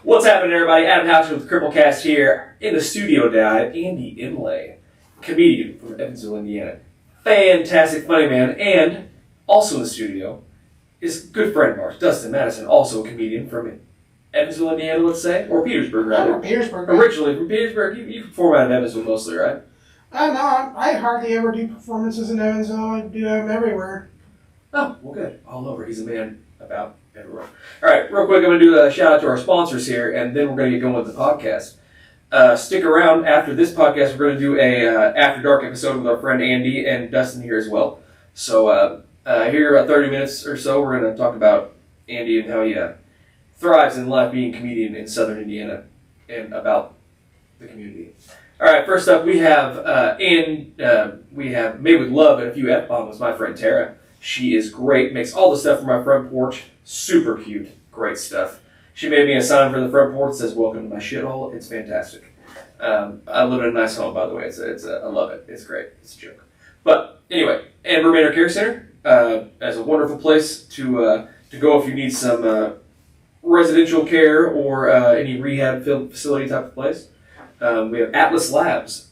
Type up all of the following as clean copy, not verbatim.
What's happening, everybody? Adam House with CrippleCast here. In the studio now, I have Andy Imlay, comedian from Evansville, Indiana. Fantastic, funny man. And also in the studio is a good friend of ours, Dustin Madison, also a comedian from Evansville, Indiana, let's say, or Petersburg, rather. Petersburg. Originally from Petersburg. You perform out of Evansville mostly, right? No, I hardly ever do performances in Evansville. I do them everywhere. Oh, well, good. All over. He's a man about everywhere. All right, real quick, I'm going to do a shout out to our sponsors here, and then we're going to get going with the podcast. Stick around after this podcast. We're going to do a After Dark episode with our friend Andy and Dustin here as well. So here, about 30 minutes or so, we're going to talk about Andy and how he thrives in life being a comedian in Southern Indiana and about the community. All right, first up, we have Made with Love and a few F-bombs, my friend Tara. She is great, makes all the stuff for my front porch. Super cute, great stuff. She made me a sign for the front porch that says, "Welcome to my shithole." It's fantastic. I live in a nice home, by the way. I love it. It's great. It's a joke. But anyway, Ann Manor Care Center is a wonderful place to go if you need some residential care or any rehab facility type of place. We have Atlas Labs.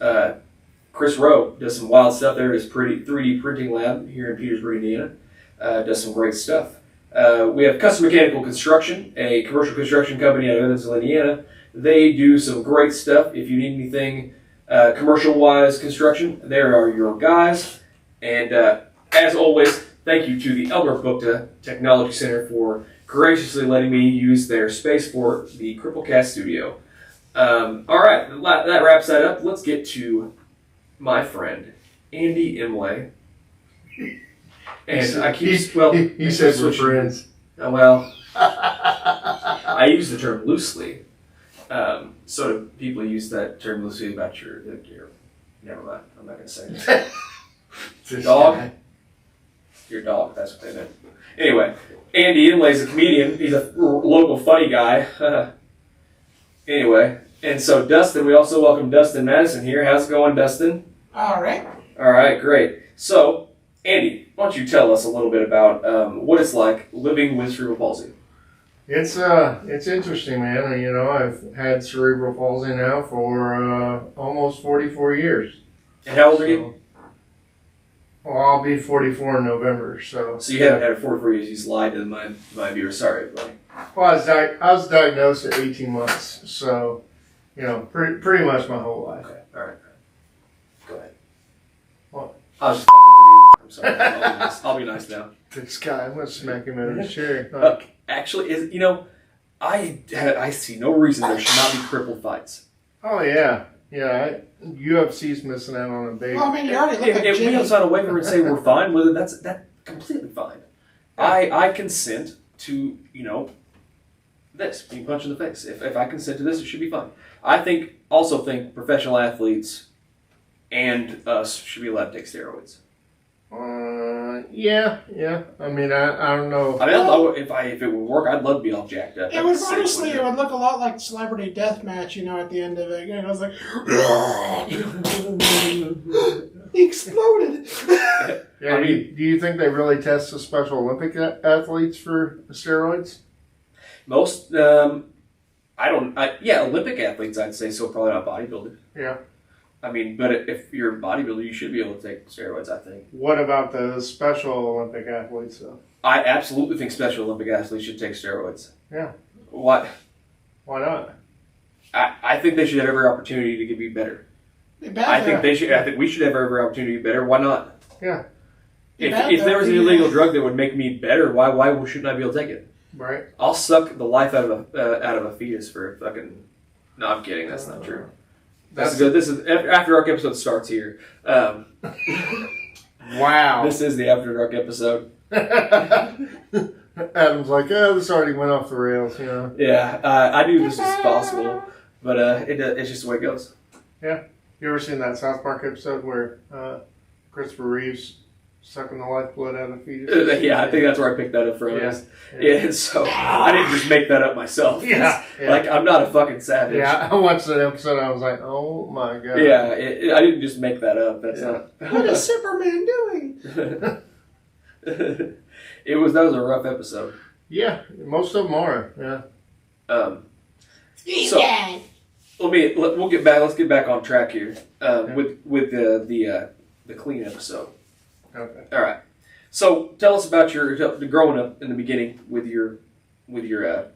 Chris Rowe does some wild stuff there. His 3D printing lab here in Petersburg, Indiana. Does some great stuff. We have Custom Mechanical Construction, a commercial construction company out of Evansville, Indiana. They do some great stuff. If you need anything commercial-wise construction, there are your guys. And as always, thank you to the Elbert Bukta Technology Center for graciously letting me use their space for the CrippleCast studio. All right, that wraps that up. Let's get to my friend, Andy Imlay. And he says we're friends. Well, I use the term loosely. So do people use that term loosely about your never mind, I'm not going to say it. Dog? Your dog, that's what they meant. Anyway, Andy Imlay's a comedian. He's a local funny guy. Anyway, and so Dustin, we also welcome Dustin Madison here. How's it going, Dustin? All right. All right, great. So, Andy, why don't you tell us a little bit about what it's like living with cerebral palsy? It's interesting, man. You know, I've had cerebral palsy now for almost 44 years. And how old are you? Well, I'll be 44 in November, so... So you haven't had it 44 years, you just lied to my viewers. Sorry, everybody. Well, I was diagnosed at 18 months, so, you know, pretty much my whole life. Okay, all right. Go ahead. What? I was just fucking with you. I'm sorry. I'll be nice now. This guy, I'm going to smack him out of his chair. Actually, I see no reason there should not be crippled fights. Oh, yeah. Yeah, UFC's missing out on a big... Well, I mean, you already look at If we Jimmy. don't sign a waiver and say we're fine with it, that's completely fine. I consent to, this, being punched in the face. If I consent to this, it should be fine. I also think professional athletes and us should be allowed to take steroids. Yeah. I mean, I don't know. I mean, if it would work, I'd love to be all jacked up. It would honestly, it would look a lot like Celebrity Deathmatch, at the end of it. I was like, he exploded. Yeah, do you think they really test the Special Olympic athletes for steroids? Most, Olympic athletes, I'd say so, probably not bodybuilding. Yeah. I mean, but if you're a bodybuilder, you should be able to take steroids, I think. What about the Special Olympic athletes, though? I absolutely think Special Olympic athletes should take steroids. Yeah. What? Why not? I think they should have every opportunity to be better. I think we should have every opportunity to be better. Why not? Yeah. If there was an illegal drug that would make me better, why shouldn't I be able to take it? Right. I'll suck the life out of a fetus for fucking... No, I'm kidding. That's not true. That's good. This is After Dark episode starts here. Wow. This is the After Dark episode. Adam's like, this already went off the rails, Yeah, I knew this was possible, but it's just the way it goes. Yeah. You ever seen that South Park episode where Christopher Reeves sucking the lifeblood out of fetus? Yeah, I think that's where I picked that up from. Yeah. And so I didn't just make that up myself. Yeah. Like, I'm not a fucking savage. Yeah, I watched that episode and I was like, oh my God. Yeah, I didn't just make that up. That's not... What is Superman doing? That was a rough episode. Yeah, most of them are, yeah. He's So- dead. Let's get back on track here with the clean episode. Okay. All right. So tell us about your growing up in the beginning with your your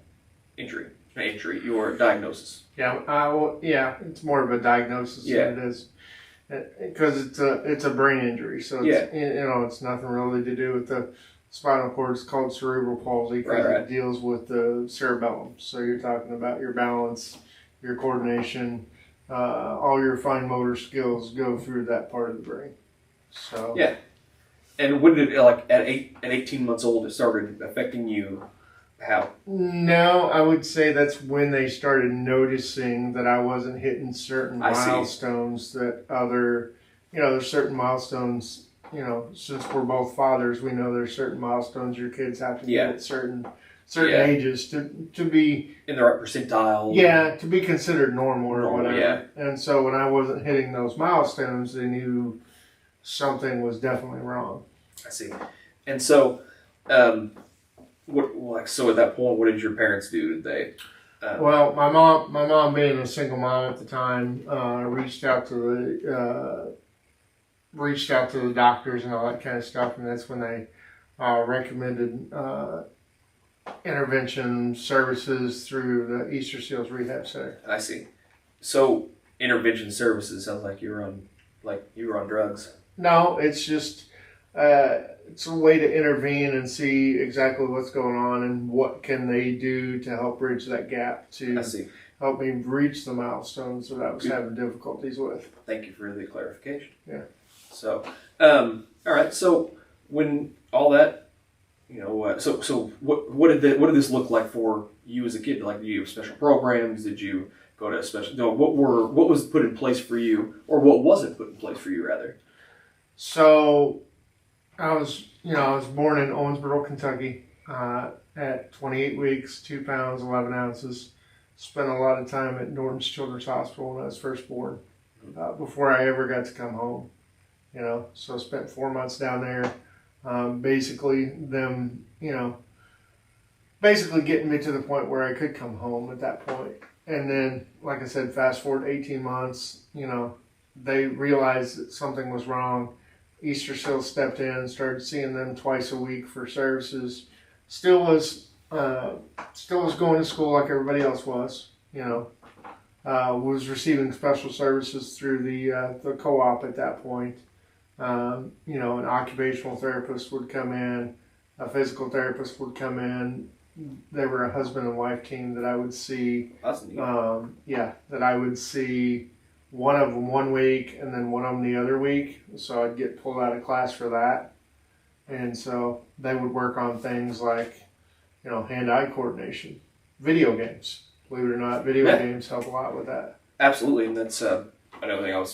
diagnosis. Yeah, it's more of a diagnosis than it is, because it's a brain injury. So it's, it's nothing really to do with the spinal cord. It's called cerebral palsy because it deals with the cerebellum. So you're talking about your balance, your coordination, all your fine motor skills go through that part of the brain. So yeah. And when did at 18 months old it started affecting you? How? No, I would say that's when they started noticing that I wasn't hitting certain milestones that there's certain milestones, since we're both fathers, we know there's certain milestones your kids have to get at certain ages to be in the right percentile. Yeah, to be considered normal or whatever. Yeah. And so when I wasn't hitting those milestones, they knew something was definitely wrong. I see. And so, so at that point, what did your parents do? Did they? Well, my mom being a single mom at the time, reached out to the doctors and all that kind of stuff, and that's when they recommended intervention services through the Easter Seals Rehab Center. I see. So intervention services sounds like you were on drugs. No, it's just it's a way to intervene and see exactly what's going on and what can they do to help bridge that gap to help me reach the milestones that I was having difficulties with. Thank you for the clarification. Yeah. So, all right. So when all that, so what did this look like for you as a kid? Like, did you have special programs? Did you go to a special? No, what was put in place for you, or what wasn't put in place for you, rather? So, I was born in Owensboro, Kentucky, at 28 weeks, 2 pounds, 11 ounces. Spent a lot of time at Norton's Children's Hospital when I was first born, before I ever got to come home. So I spent 4 months down there, basically getting me to the point where I could come home at that point. And then, like I said, fast forward 18 months, they realized that something was wrong. Easter Seals stepped in and started seeing them twice a week for services. Still was going to school like everybody else was. Was receiving special services through the co-op at that point. An occupational therapist would come in, a physical therapist would come in. They were a husband and wife team that I would see. That's neat. That I would see. One of them 1 week and then one of them the other week. So I'd get pulled out of class for that. And so they would work on things like, hand-eye coordination, video games. Believe it or not, video games help a lot with that. Absolutely. And that's another thing I'll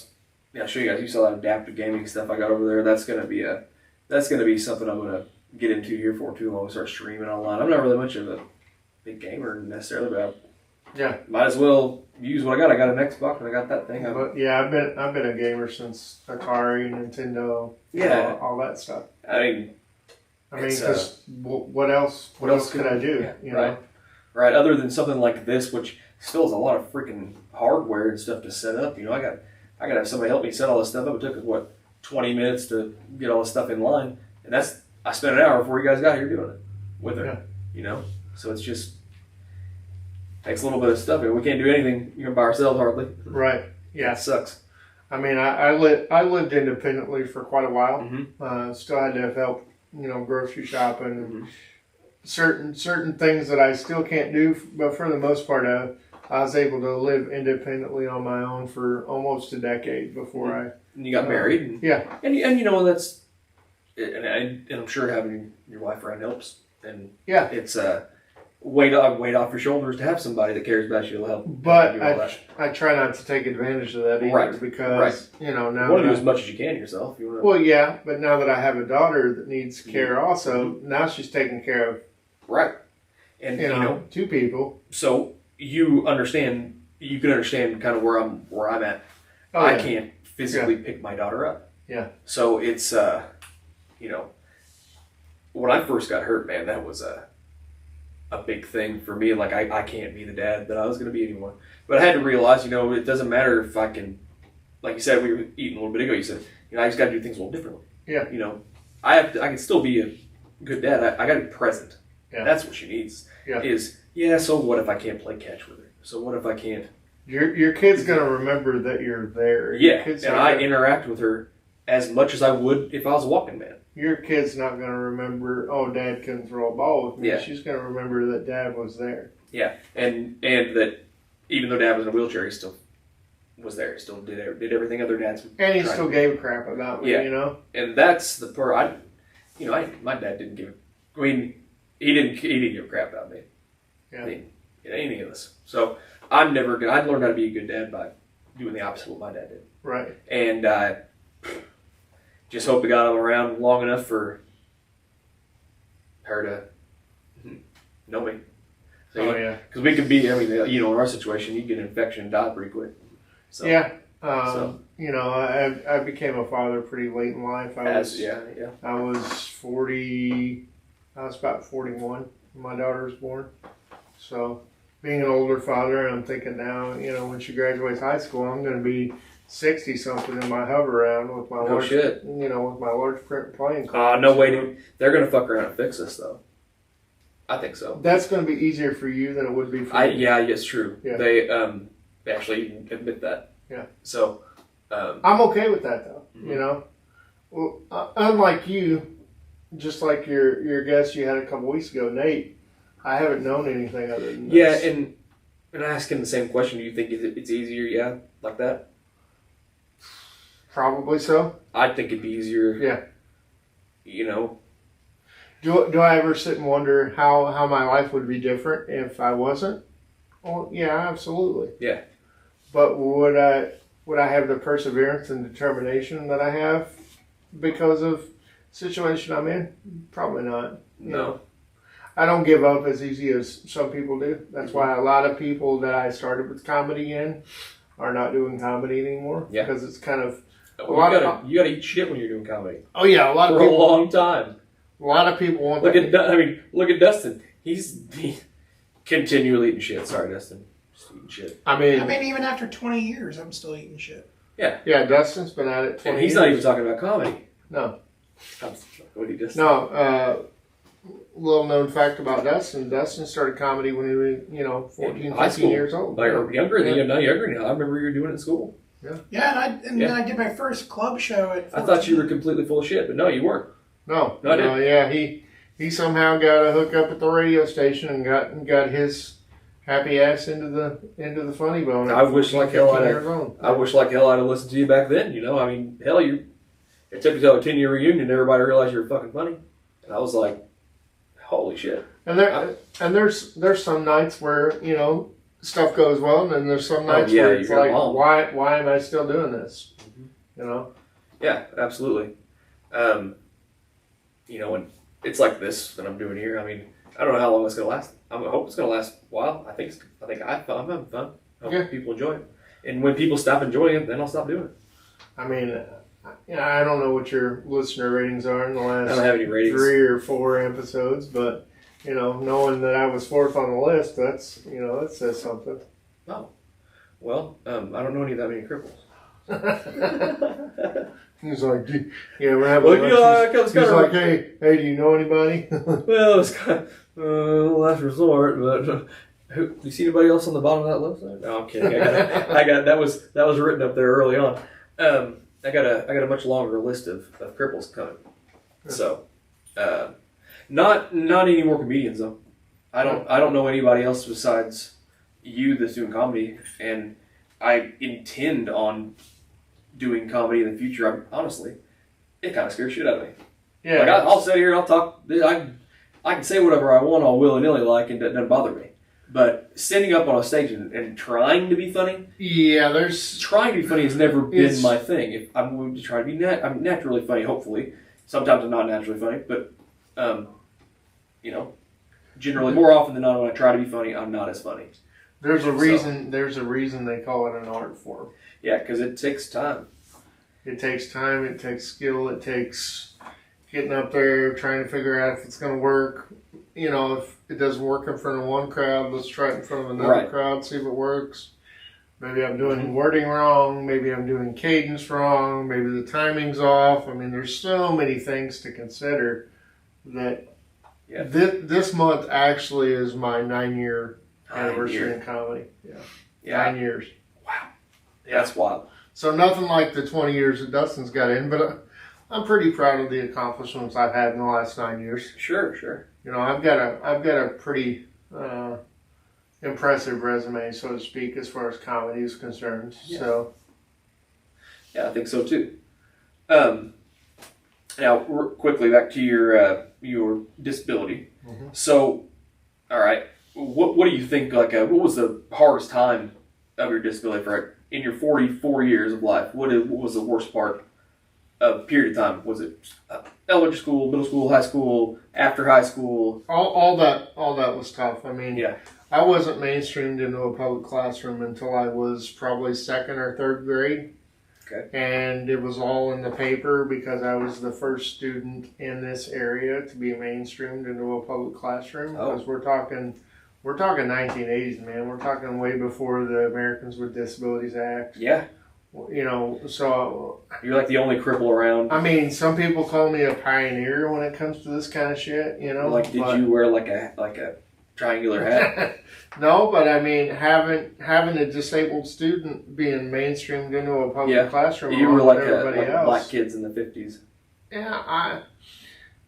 show you guys. You saw that adaptive gaming stuff I got over there. That's going to be something I'm going to get into here for too long. Start streaming online. I'm not really much of a big gamer necessarily, but might as well use what I got. I got an Xbox and I got that thing. But I've been a gamer since Atari, Nintendo, all that stuff. I mean, because what else could I do? Right. Other than something like this, which still is a lot of freaking hardware and stuff to set up. I got to have somebody help me set all this stuff up. It took 20 minutes to get all this stuff in line, and I spent an hour before you guys got here doing it with her. So it's just. Takes a little bit of stuff, and we can't do anything by ourselves hardly. Right. Yeah. It sucks. I mean, I lived independently for quite a while. Mm-hmm. Still had to have help, grocery shopping, certain things that I still can't do. But for the most part, I was able to live independently on my own for almost a decade before And you got married. And that's, and I'm sure having your wife around helps. And it's weight off your shoulders to have somebody that cares about you to help. But I try not to take advantage of that either because now you want to do as much as you can yourself. But now that I have a daughter that needs care also, now she's taken care of. Right. And 2 people. So you can understand kind of where I'm at. I can't physically pick my daughter up. Yeah. So it's when I first got hurt, man, that was a big thing for me. Like, I can't be the dad that I was going to be anymore. But I had to realize, you know, it doesn't matter if I can, like you said, we were eating a little bit ago, you said, you know, I just got to do things a little differently. Yeah. You know, I can still be a good dad. I got to be present. Yeah. That's what she needs. Yeah. So what if I can't play catch with her? So what if I can't? Your kid's going to remember that you're there. Yeah, I interact with her as much as I would if I was a walking man. Your kid's not going to remember, oh, Dad couldn't throw a ball with me. Yeah. She's going to remember that Dad was there. Yeah, and that even though Dad was in a wheelchair, he still was there. He still did everything other dads would. And he still gave a crap about me, you know? And that's the part my dad didn't give. I mean, he didn't give a crap about me. Yeah. I mean, any of us. So I'm never gonna. I learned how to be a good dad by doing the opposite of what my dad did. Right. And just hope to God I'm around long enough for her to know me. So, yeah. Because we could be. I mean, you know, in our situation, you get an infection and die pretty quick. So, yeah. You know, I became a father pretty late in life. I was about 41 when my daughter was born. So, being an older father, I'm thinking now, you know, when she graduates high school, I'm going to be 60-something in my hover around with my large print playing cards. No way, dude. They're going to fuck around and fix us, though. I think so. That's going to be easier for you than it would be for me. Yeah, it's true. Yeah. They actually admit that. Yeah. So, I'm okay with that, though. Mm-hmm. You know, well, unlike you, just like your guest you had a couple weeks ago, Nate, I haven't known anything other than this. Yeah, and asking the same question, do you think it's easier? Yeah, like that. Probably so. I think it'd be easier. Yeah. You know. Do I ever sit and wonder how my life would be different if I wasn't? Well, yeah, absolutely. Yeah. But would I have the perseverance and determination that I have because of the situation I'm in? Probably not. You know, I don't give up as easy as some people do. That's why a lot of people that I started with comedy in are not doing comedy anymore. Yeah. Because it's kind of you gotta eat shit when you're doing comedy. Oh yeah, a lot of people for a long time. A lot of people want. Look at Dustin. He's continually eating shit. Sorry, Dustin. Just eating shit. I mean, even after 20 years, I'm still eating shit. Yeah. Yeah, Dustin's been at it 20 and he's years. not even talking about comedy. No. What he just little known fact about Dustin. Dustin started comedy when he was, 14, 15 years old. Like, or younger than younger now. I remember you were doing it in school. Yeah. Yeah, and I did my first club show at 14. I thought you were completely full of shit, but no, you weren't. No, yeah, he somehow got a hookup at the radio station and got his happy ass into the funny bone. I wish like hell I'd have listened to you back then. You know, I mean, hell, it took me till a 10-year reunion and everybody realized you were fucking funny, and I was like, holy shit. And there's some nights where stuff goes well, and then there's some nights where it's like, why am I still doing this? Mm-hmm. Yeah, absolutely. And it's like this that I'm doing here. I mean, I don't know how long it's gonna last. I hope it's gonna last a while. I think I'm having fun. I hope people enjoy it. And when people stop enjoying it, then I'll stop doing it. I mean, I don't know what your listener ratings are in the last I don't have any ratings. 3 or 4 episodes, but knowing that I was 4th on the list, that's that says something. Oh, well, I don't know any of that many cripples. He's like, we're having lunch. He's like, hey, do you know anybody? Well, it's kind of last resort, but do you see anybody else on the bottom of that list? No, I'm kidding. I got that was written up there early on. I got a much longer list of cripples coming. So, not any more comedians though. I don't know anybody else besides you that's doing comedy, and I intend on doing comedy in the future. Honestly, it kind of scares shit out of me. Yeah, like I'll sit here and I'll talk. I can say whatever I want all willy-nilly like, and it doesn't bother me. But standing up on a stage and trying to be funny, trying to be funny has never been my thing. If I'm going to try to be I'm naturally funny, hopefully. Sometimes I'm not naturally funny, but generally more often than not, when I try to be funny, I'm not as funny. There's a reason they call it an art form. Yeah, because it takes time. It takes time. It takes skill. It takes getting up there, trying to figure out if it's going to work. You know, if it doesn't work in front of one crowd, let's try it in front of another crowd, see if it works. Maybe I'm doing wording wrong. Maybe I'm doing cadence wrong. Maybe the timing's off. I mean, there's so many things to consider that this month actually is my 9-year anniversary in comedy. Yeah. 9 years. Wow. Yeah, that's wild. So nothing like the 20 years that Dustin's got in, but I'm pretty proud of the accomplishments I've had in the last 9 years. Sure. You know, I've got a pretty impressive resume, so to speak, as far as comedy is concerned. Yeah. So, yeah, I think so too. Now, quickly back to your disability. Mm-hmm. So, all right, what do you think? Like, what was the hardest time of your disability in your 44 years of life? What was the worst part of period of time? Was it elementary school, middle school, high school, after high school? All that was tough. I mean, yeah. I wasn't mainstreamed into a public classroom until I was probably 2nd or 3rd grade. Okay. And it was all in the paper because I was the first student in this area to be mainstreamed into a public classroom. Because we're talking 1980s, man. We're talking way before the Americans with Disabilities Act. Yeah. You know, so you're like the only cripple around. I mean, some people call me a pioneer when it comes to this kind of shit. You know, like did you wear like a triangular hat? No, but I mean, having a disabled student being mainstreamed into a public classroom, you were like everybody else. Black kids in the 50s. Yeah,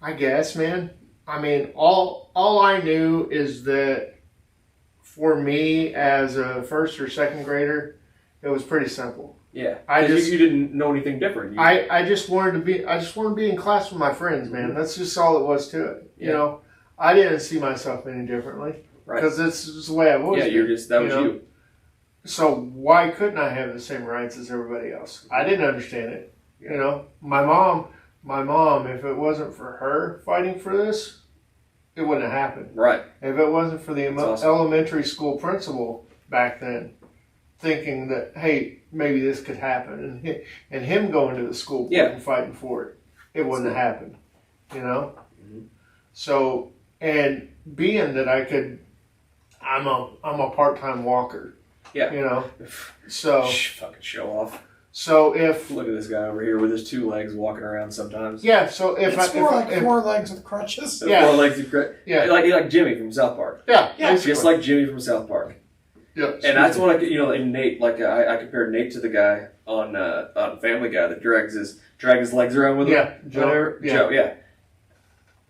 I guess, man. I mean, all I knew is that for me as a 1st or 2nd grader, it was pretty simple. Yeah, you didn't know anything different. I just wanted to be in class with my friends, man. Mm-hmm. That's just all it was to it. Yeah. You know, I didn't see myself any differently because it's just the way I've always been. That was you. So why couldn't I have the same rights as everybody else? I didn't understand it. You know, my mom, if it wasn't for her fighting for this, it wouldn't have happened. Right. If it wasn't for the elementary school principal back then, thinking that, hey, maybe this could happen, and him going to the school board and fighting for it, it wouldn't have happened, you know? Mm-hmm. So, and being that I'm a part-time walker, you know? So, fucking show off. So look at this guy over here with his 2 legs walking around sometimes. Yeah, so if it's more like 4 legs with crutches. Yeah. 4 legs with crutches. Yeah. Like Jimmy from South Park. Yeah. Just like Jimmy from South Park. Yeah, and that's what and Nate, I compared Nate to the guy on Family Guy that drag his legs around with him. Yeah, Joe. Yeah.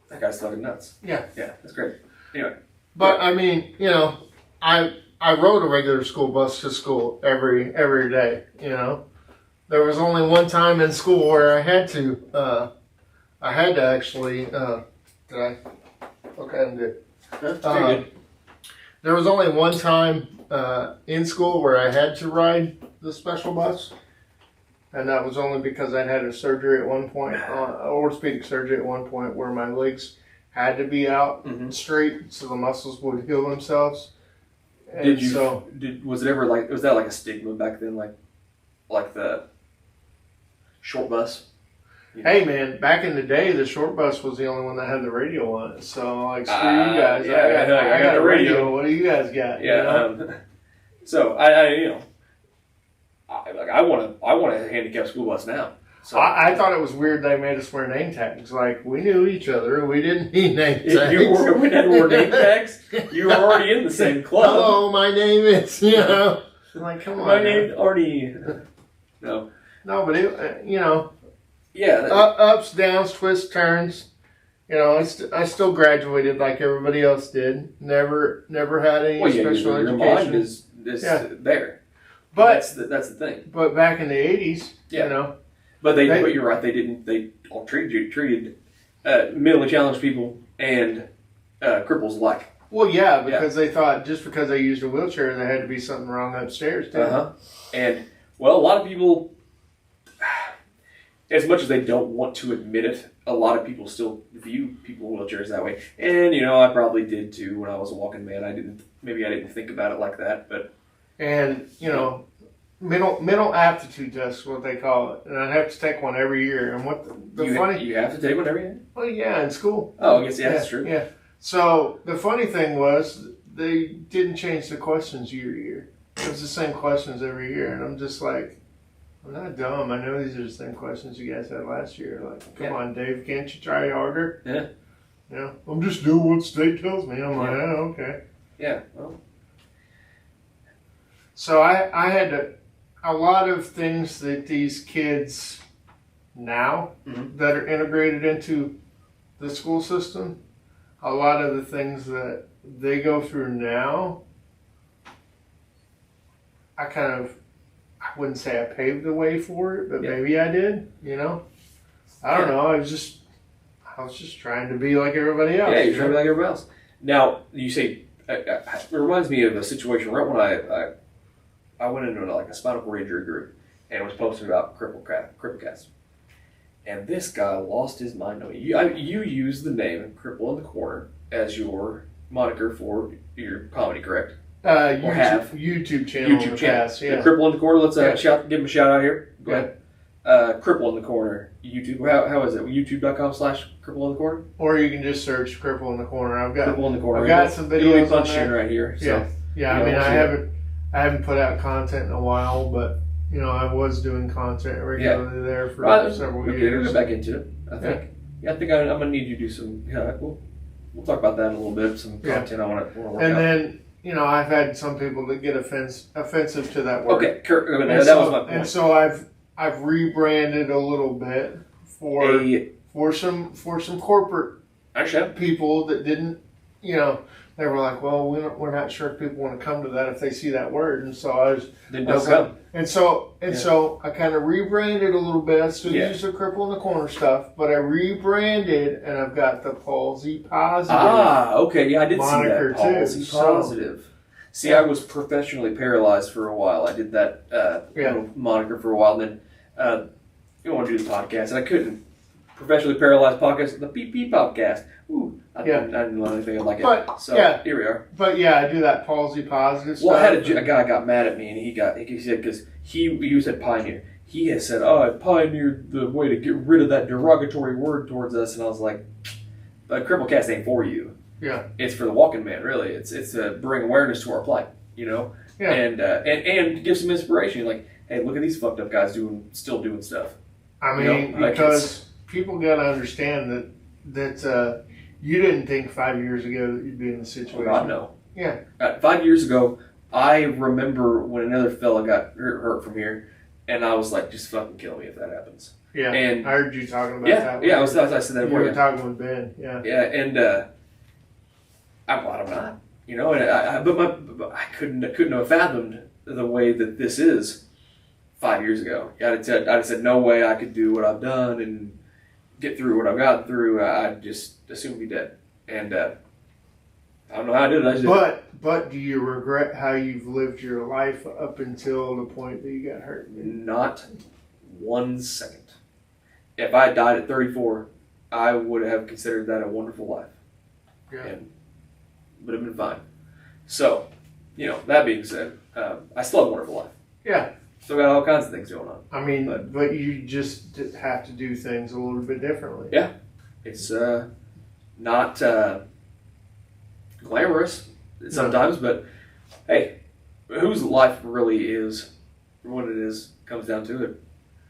That guy's fucking nuts. Yeah, that's great. Anyway, but I mean, you know, I rode a regular school bus to school every day. You know, there was only one time in school where I had to actually. Did I? Okay, I'm good. Very good. There was only one time in school where I had to ride the special bus, and that was only because I'd had a surgery at one point, orthopedic surgery at one point, where my legs had to be out straight so the muscles would heal themselves. And was it ever was that like a stigma back then, like the short bus? You know? Hey man, back in the day, the short bus was the only one that had the radio on it. So like, screw you guys. I got the radio. What do you guys got? Yeah. You know? So I want a handicapped school bus now. So I thought it was weird they made us wear name tags. Like we knew each other, we didn't need name tags. We never wore name tags. You were already in the same club. Hello, my name is. You know, like come on. My name's Arnie. No, but it, you know. Yeah. Ups, downs, twists, turns. You know, I still graduated like everybody else did. Never had any special education. Your mind is there. But that's the thing. But back in the 80s, you know. But you're right. They all treated mentally challenged people and cripples alike. Well, yeah, because they thought just because they used a wheelchair, there had to be something wrong upstairs too. And a lot of people. As much as they don't want to admit it, a lot of people still view people in wheelchairs that way. And, you know, I probably did too when I was a walking man. I didn't think about it like that, but. And, you know, mental aptitude test is what they call it, and I'd have to take one every year. And what you have to take one every year? Well, yeah, in school. Oh, I guess that's true. Yeah. So the funny thing was they didn't change the questions year to year. It was the same questions every year, and I'm just like, I'm not dumb. I know these are the same questions you guys had last year. Like, come on, Dave, can't you try harder? Yeah. Yeah. I'm just doing what state tells me. I'm like, oh, okay. Yeah. Well. So I had a lot of things that these kids now that are integrated into the school system, a lot of the things that they go through now, I wouldn't say I paved the way for it, but maybe I did, I don't know. I was just trying to be like everybody else. Yeah, you're trying to be like everybody else. Now, you say, it reminds me of a situation right when I went into like a spinal cord injury group and was posting about CrippleCast. And this guy lost his mind. You use the name Cripple in the Corner as your moniker for your comedy, correct? YouTube channel. YouTube channel. The Cripple in the Corner. Let's give him a shout out here. Go ahead. Cripple in the Corner. YouTube. How is it? YouTube.com/Cripple in the Corner. Or you can just search Cripple in the Corner. Cripple in the Corner. I've got some videos on there right here. So, I haven't put out content in a while, but I was doing content regularly there for several years. We'll go back into it. I think I'm gonna need you to do some. We'll talk about that in a little bit. Some content I want to work out. And then I've had some people that get offensive to that word. Okay, that was my point. And so I've rebranded a little bit for some corporate people that didn't, they were like, well, we're not sure if people want to come to that if they see that word, and so so I kind of rebranded a little bit. I still use the Cripple in the Corner stuff, but I rebranded and I've got the palsy positive. Okay, yeah, I did see that palsy positive. See, I was professionally paralyzed for a while. I did that little moniker for a while, and then you want to do the podcast, and I couldn't. Professionally paralyzed podcast, the PP podcast. Ooh, I didn't know anything like it. But, here we are. But I do that palsy positive stuff. Well, I had a guy got mad at me, and he said, because he said pioneer. He has said, I pioneered the way to get rid of that derogatory word towards us, and I was like, CrippleCast ain't for you. Yeah. It's for the walking man, really. It's to bring awareness to our plight, Yeah. And give some inspiration. Like, hey, look at these fucked up guys still doing stuff. I mean, because people got to understand that you didn't think 5 years ago that you'd be in the situation. Oh, God, no. Yeah. 5 years ago, I remember when another fella got hurt from here, and I was like, just fucking kill me if that happens. Yeah, and I heard you talking about that. Yeah, I said that before. You were talking with Ben, yeah. Yeah, and I'm glad I'm not. But I couldn't have fathomed the way that this is 5 years ago. I'd have said no way I could do what I've done and get through what I've gotten through. I'd just assume be dead. And I don't know how I did it. But do you regret how you've lived your life up until the point that you got hurt? Not 1 second. If I had died at 34, I would have considered that a wonderful life. Yeah. And would have been fine. So, that being said, I still have a wonderful life. Yeah. Still got all kinds of things going on. I mean, but you just have to do things a little bit differently. Yeah. It's not glamorous sometimes, but hey, whose life really is what it is comes down to it.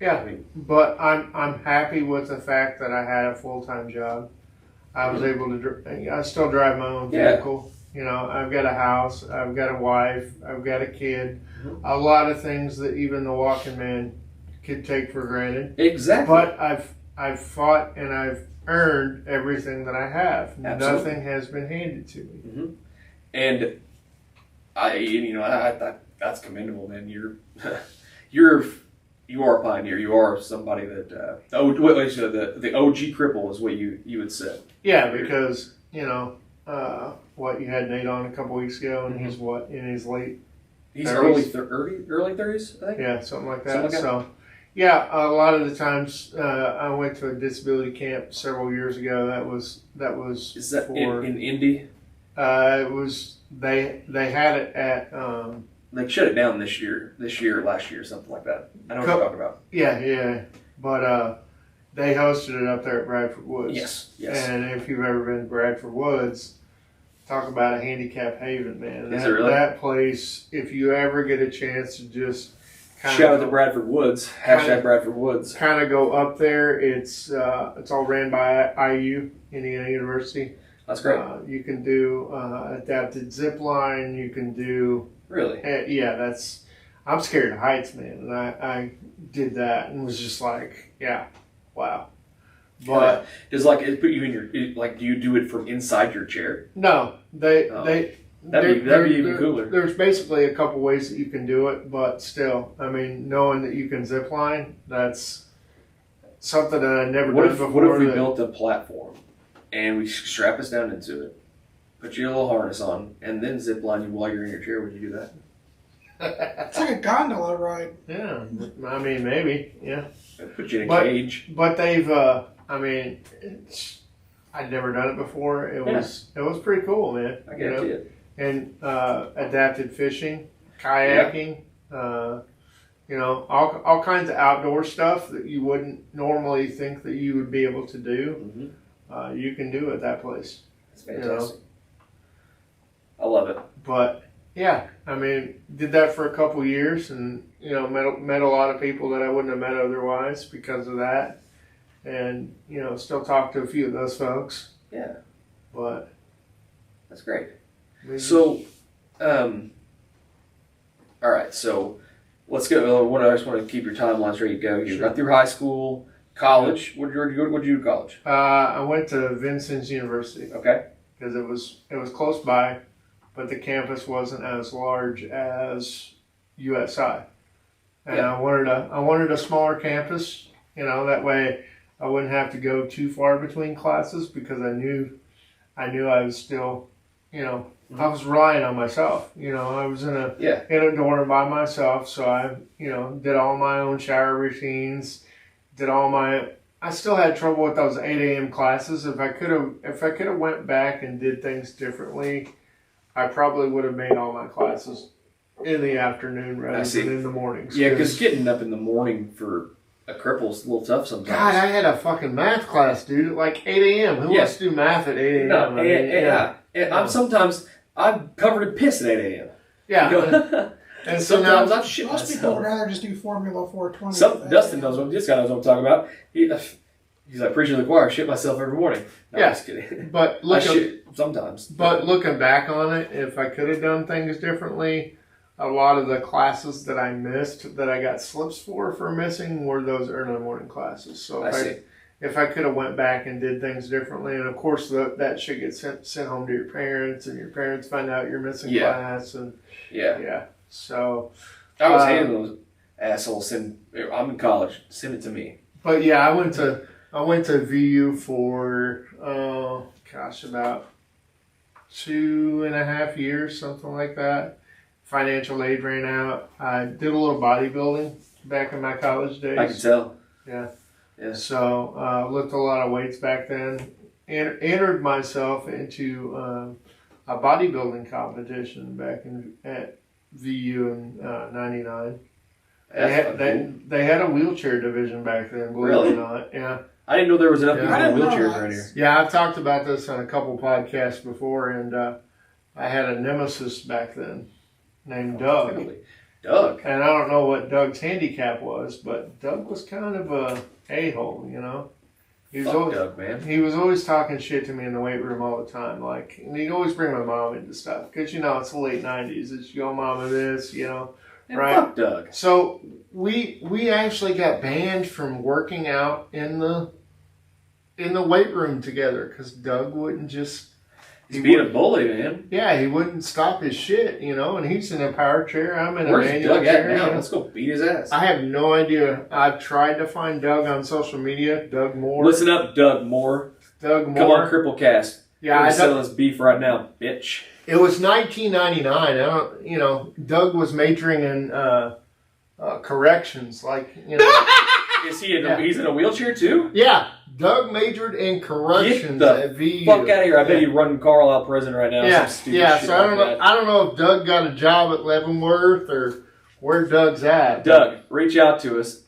Yeah, but I'm happy with the fact that I had a full-time job. I was able to. I still drive my own vehicle. I've got a house. I've got a wife. I've got a kid. Mm-hmm. A lot of things that even the walking man could take for granted. Exactly. But I've fought and I've earned everything that I have. Absolutely. Nothing has been handed to me. Mm-hmm. And I that's commendable, man. You are a pioneer. You are somebody that the OG cripple is what you would say. Yeah, because you had Nate on a couple weeks ago, and he's in his late. He's 30s? early 30s, I think. Yeah, something like that. So, yeah, a lot of the times I went to a disability camp several years ago. That was. Is that in Indy? It was they had it at They shut it down this year, last year, something like that. I know what you're talking about. Yeah. But they hosted it up there at Bradford Woods. Yes. And if you've ever been to Bradford Woods, talk about a handicap haven, man. Is it really? That place, if you ever get a chance to just shout out to Bradford Woods. Hashtag Bradford Woods. Kind of go up there. It's all ran by IU, Indiana University. That's great. You can do adapted zip line. You can do... Really? Yeah, I'm scared of heights, man. And I did that and was just like, yeah, wow. But does it put you in your, do you do it from inside your chair? No, that'd be even cooler. There's basically a couple ways that you can do it, but still, I mean, knowing that you can zip line, that's something that I never done before. What if we built a platform and we strap us down into it, put your little harness on, and then zip line you while you're in your chair? Would you do that? It's like a gondola ride. Yeah, I mean, maybe, yeah. Put you in a cage. But they've, I'd never done it before. It was pretty cool, man. I guarantee it. And adapted fishing, kayaking, all kinds of outdoor stuff that you wouldn't normally think that you would be able to do. Mm-hmm. You can do at that place. It's fantastic. I love it. But yeah, I mean, did that for a couple years, and met a lot of people that I wouldn't have met otherwise because of that. And, still talk to a few of those folks. Yeah. But. That's great. So, all right, so let's go. I just want to keep your timelines ready to go. You got through high school, college. What did you do to college? I went to Vincennes University. Okay. Because it was close by, but the campus wasn't as large as USI. And I wanted a smaller campus, that way I wouldn't have to go too far between classes, because I knew I was still, I was relying on myself. I was in a dorm by myself, so I, did all my own shower routines, I still had trouble with those 8 a.m. classes. If I could have went back and did things differently, I probably would have made all my classes in the afternoon rather than in the mornings. Yeah, because getting up in the morning for a cripple's a little tough sometimes. God, I had a fucking math class, dude, at like 8 a.m. Who wants to do math at 8 a.m.? No, I'm covered in piss at 8 a.m. Yeah. And sometimes I'm shit Most myself. people would rather just do Formula 420. Dustin knows this guy knows what I'm talking about. He's like, preaching to the choir, I shit myself every morning. No, I'm just kidding. But sometimes. But looking back on it, if I could have done things differently, a lot of the classes that I missed, that I got slips for missing, were those early morning classes. So if I could have went back and did things differently, and of course that shit gets sent home to your parents, and your parents find out you're missing class, and so I was handling those assholes. I'm in college. Send it to me. But yeah, I went to VU for about 2.5 years, something like that. Financial aid ran out. I did a little bodybuilding back in my college days. I can tell. Yeah. So lifted a lot of weights back then. Entered myself into a bodybuilding competition back at VU in '99. They had a wheelchair division back then, believe it or not. Yeah. I didn't know there was enough people in wheelchairs around here. Yeah, I've talked about this on a couple podcasts before, and I had a nemesis back then named Doug. Really? Doug? And I don't know what Doug's handicap was, but Doug was kind of a a-hole, Doug, man. He was always talking shit to me in the weight room all the time. And he'd always bring my mom into stuff. Because, it's the late 90s. It's your mama this, right? Fuck Doug. So we actually got banned from working out in the weight room together because Doug wouldn't just... He's being a bully, man. Yeah, he wouldn't stop his shit, and he's in a power chair. I'm in Where's a manual Doug chair. at now? Let's go beat his ass. I have no idea. I've tried to find Doug on social media. Doug Moore. Listen up, Doug Moore. Doug Moore. Come on, CrippleCast. Yeah, We're selling this beef right now, bitch. It was 1999. Doug was majoring in corrections, Is he? He's in a wheelchair too? Yeah, Doug majored in corrections Get the at VU. fuck out of here! I bet he's running Carl out prison right now. Yeah, Some stupid yeah. shit So I don't like know. that. I don't know if Doug got a job at Leavenworth or where Doug's at. Doug, reach out to us.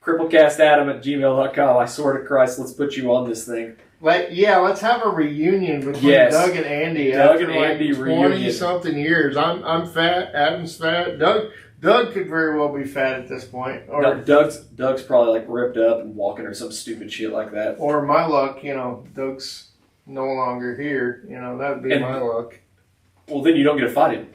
CrippleCastAdam@gmail.com. I swear to Christ, let's put you on this thing. Let's have a reunion between Yes. Doug and Andy. Doug after and Andy 20 something years. I'm fat. Adam's fat. Doug could very well be fat at this point. Or No, Doug's probably like ripped up and walking or some stupid shit like that. or my luck, Doug's no longer here. That would be And- my luck, Well, then you don't get to fight him.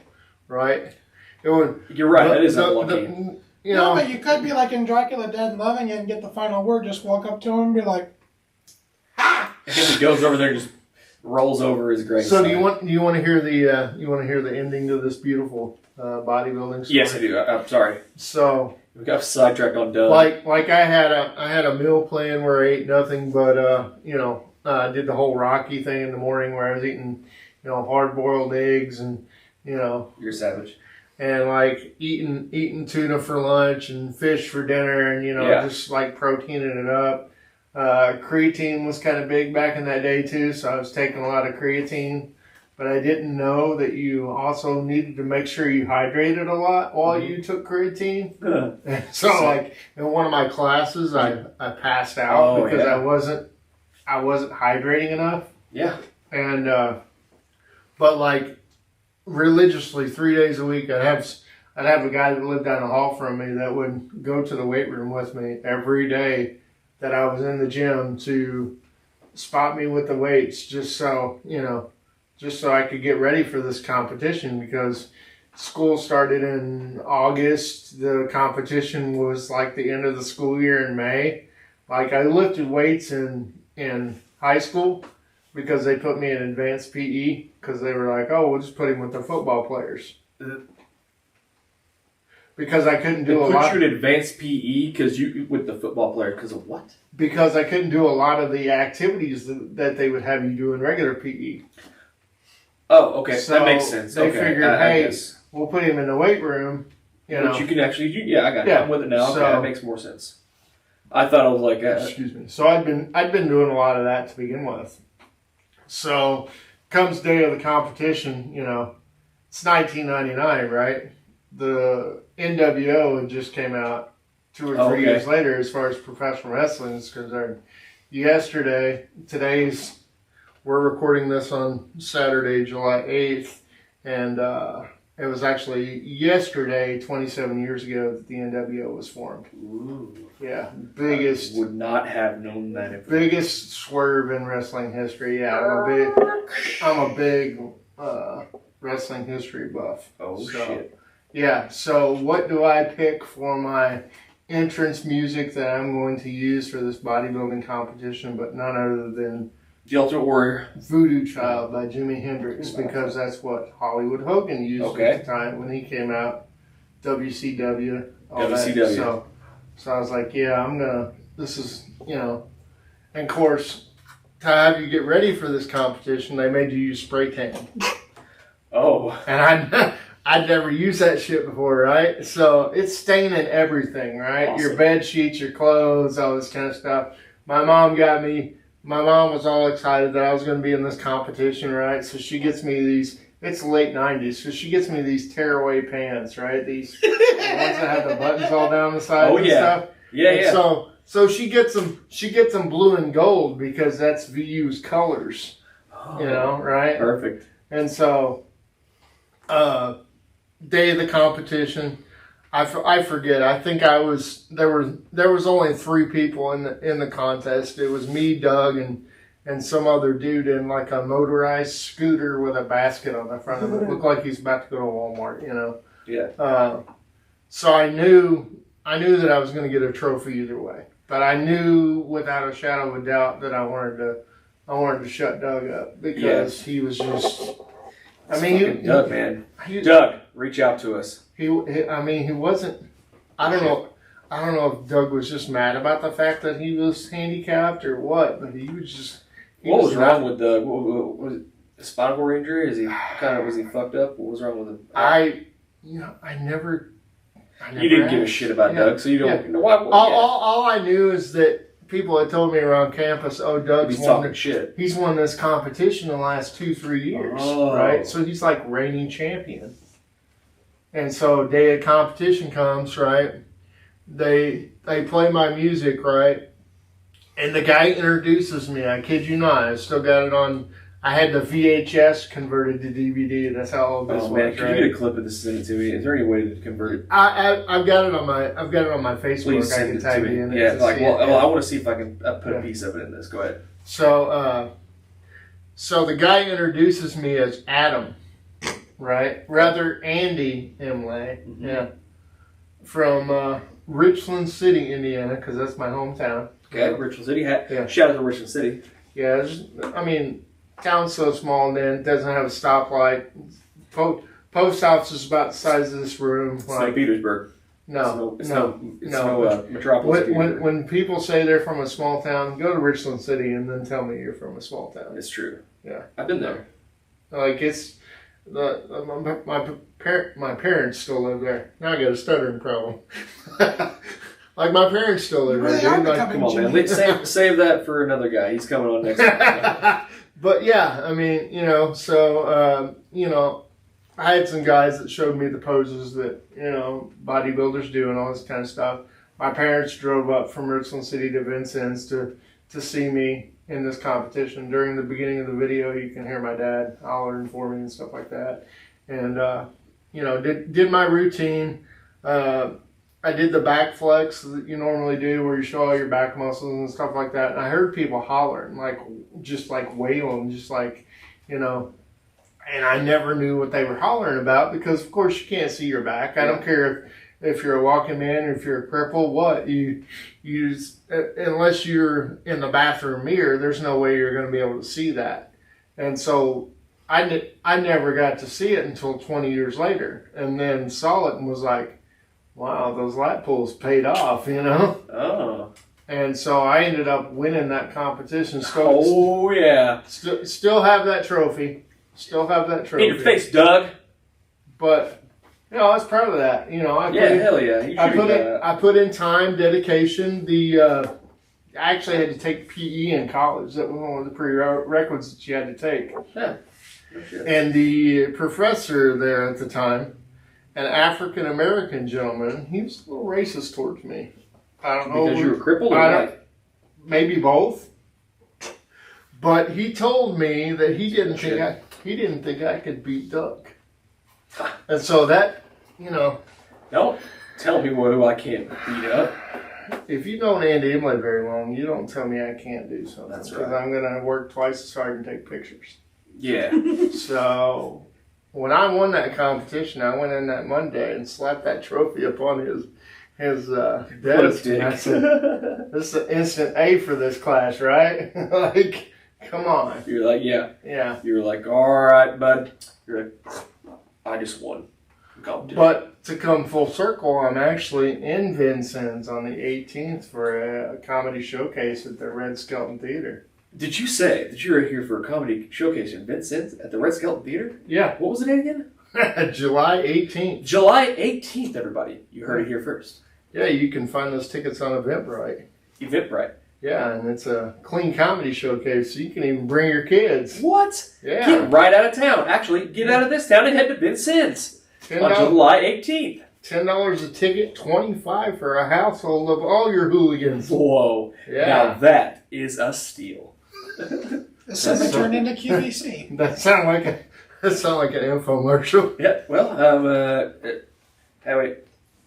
right? It would. You're right. That is unlucky. No, but you could be like in Dracula Dead and Loving It and get the final word. Just walk up to him and be like, And he goes over there and just rolls over his grave. So do you want to hear the ending to this beautiful bodybuilding story? Yes, I do. I'm sorry. So We got sidetracked on Doug. like I had a meal plan where I ate nothing but I did the whole Rocky thing in the morning where I was eating hard boiled eggs and You're a savage. and like eating tuna for lunch and fish for dinner and just like proteining it up. Creatine was kind of big back in that day too, so I was taking a lot of creatine, but I didn't know that you also needed to make sure you hydrated a lot while you took creatine. So like in one of my classes, I passed out because I wasn't hydrating enough. Yeah. And but like religiously 3 days a week, I'd have a guy that lived down the hall from me that would go to the weight room with me every day that I was in the gym to spot me with the weights, just so I could get ready for this competition, because school started in August. The competition was like the end of the school year in May. Like I lifted weights in high school because they put me in advanced PE because they were like, oh, we'll just put him with the football players. Because I couldn't do a lot. They put you in advanced PE with the football player because of what? Because I couldn't do a lot of the activities that they would have you do in regular PE. Oh, okay. So that makes sense. They okay. figured, hey, we'll put him in the weight room. But you can actually, I got it. Yeah. I'm with it now. Okay, So- that makes more sense. I thought it was like, Excuse me. So I'd been doing a lot of that to begin with. So comes day of the competition, it's 1999, right? The NWO had just came out 2 or 3 years later as far as professional wrestling is concerned. We're recording this on Saturday, July 8th, and it was actually yesterday, 27 years ago, that the NWO was formed. ooh, Yeah, biggest I would not have known that. biggest swerve in wrestling history. Yeah, I'm a big wrestling history buff. Oh, So, shit. Yeah, so what do I pick for my entrance music that I'm going to use for this bodybuilding competition, but none other than The Ultimate Warrior. Voodoo Child by Jimi Hendrix, because that's what Hollywood Hogan used at the time when he came out. WCW. All WCW. That. So I was like, this is, and of course, to have you get ready for this competition, they made you use spray tan. Oh. And I'd never used that shit before, right? So it's staining everything, right? Awesome. Your bed sheets, your clothes, all this kind of stuff. My mom was all excited that I was going to be in this competition, right? So she gets me these, it's late 90s, so she gets me these tearaway pants, right? These the ones that have the buttons all down the side and stuff. Yeah, And yeah. So she gets them blue and gold because that's VU's colors, right? Perfect. And so, day of the competition, I forget. I think there was only 3 people in the contest. It was me, Doug, and some other dude in like a motorized scooter with a basket on the front of it. Looked like he's about to go to Walmart, Yeah. So I knew that I was going to get a trophy either way. But I knew without a shadow of a doubt that I wanted to shut Doug up because he was just. I mean, Doug, man. Doug, reach out to us. He wasn't. I don't know if Doug was just mad about the fact that he was handicapped or what, but he was just. What was wrong with Doug? Was it a spinal cord injury? Was he fucked up? What was wrong with him? I never you didn't give a shit about Doug, so you don't. All I knew is that people had told me around campus, oh, He's talking shit. He's won this competition the last 2-3 years, right? So he's like reigning champion. And so day of competition comes, right? They play my music, right? And the guy introduces me. I kid you not. I still got it on. I had the VHS converted to DVD. That's how old this was. Man, can you get a clip of this and send it to me? Is there any way to convert it? I've got it on my Facebook. Please send it to me. Yeah, like I want to see if I can put a piece of it in this. Go ahead. So the guy introduces me as Adam, right? Rather Andy Imlay, from Richland City, Indiana, because that's my hometown. Okay, Richland City. Shout out to Richland City. Yeah, I mean, town's so small, and then it doesn't have a stoplight. Post office is about the size of this room. It's like Petersburg. No. Metropolis. When people say they're from a small town, go to Richland City and then tell me you're from a small town. It's true. Yeah, I've been there. Like it's my parents still live there. Now I got a stuttering problem. Like my parents still live there. Come on, man. Save that for another guy. He's coming on next week. But yeah, I mean, so I had some guys that showed me the poses that, bodybuilders do and all this kind of stuff. My parents drove up from Richland City to Vincennes to see me in this competition. During the beginning of the video, you can hear my dad hollering for me and stuff like that. And, did my routine. I did the back flex that you normally do where you show all your back muscles and stuff like that. And I heard people hollering, just wailing, and I never knew what they were hollering about because, of course, you can't see your back. I don't care if you're a walking man or if you're a cripple, you use, unless you're in the bathroom mirror, there's no way you're going to be able to see that. And so I never got to see it until 20 years later, and then saw it and was like, wow, those lat pulls paid off, Oh. And so I ended up winning that competition. Still have that trophy. In your face, Doug. But, I was proud of that. Hell yeah. I put in time, dedication. I actually had to take PE in college. That was one of the prerequisites that you had to take. Yeah. And the professor there at the time, an African-American gentleman, he was a little racist towards me. I don't know. Because you were crippled or what? Maybe both. But he told me that he didn't think I could beat Doug. And so that, Don't tell me who I can't beat up. If you've known Andy Imlay very long, you don't tell me I can't do something. That's right. Because I'm going to work twice as hard and take pictures. Yeah. So when I won that competition, I went in that Monday and slapped that trophy upon his desk. And I said, this is an instant A for this class, right? Come on. You're like, yeah. Yeah. You're like, all right, bud. You're like, I just won. But to come full circle, I'm actually in Vincennes on the 18th for a comedy showcase at the Red Skelton Theater. Did you say that you were here for a comedy showcase in Vincennes at the Red Skelton Theater? Yeah. What was the date again? July 18th. July 18th, everybody. You heard it here first. Yeah, you can find those tickets on Eventbrite. Eventbrite. Yeah, and it's a clean comedy showcase, so you can even bring your kids. What? Yeah. Get right out of town. Actually, get out of this town and head to Vincennes on July 18th. $10 a ticket, $25 for a household of all your hooligans. Whoa. Yeah. Now that is a steal. This has turned into QVC. That sound like an infomercial. Yeah, well,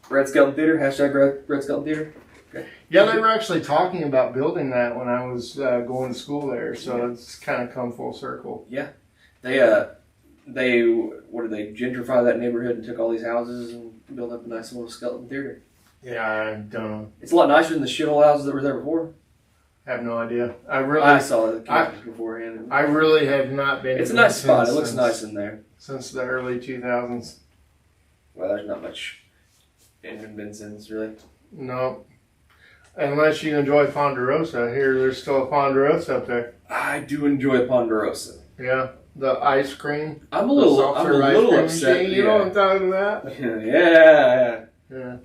Red Skelton Theater, hashtag Red Skelton Theater. Okay. Yeah, they were actually talking about building that when I was going to school there, so it's kind of come full circle. Yeah. They gentrify that neighborhood and took all these houses and built up a nice little Skelton Theater. Yeah, I don't know. It's a lot nicer than the shithole houses that were there before. I have no idea. I saw the pictures beforehand. I really have not been. It's a nice spot. It looks nice in there. Since the early 2000s. Well, there's not much in Vincennes, really. No. Unless you enjoy Ponderosa. There's still a Ponderosa up there. I do enjoy Ponderosa. Yeah. The ice cream. I'm a little upset. You know what I'm talking about? Yeah. Yeah.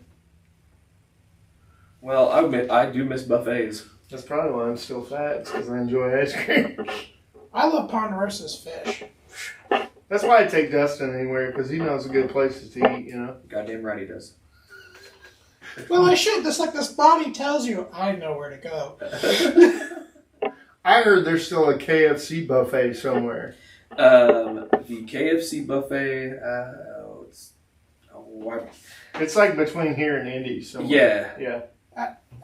Well, I do miss buffets. That's probably why I'm still fat. It's because I enjoy ice cream. I love Ponderosa's fish. That's why I take Dustin anywhere, because he knows a good places to eat, you know? Goddamn right he does. Well, I should. Just like this body tells you, I know where to go. I heard there's still a KFC buffet somewhere. The KFC buffet, It's like between here and Indy. yeah. Yeah.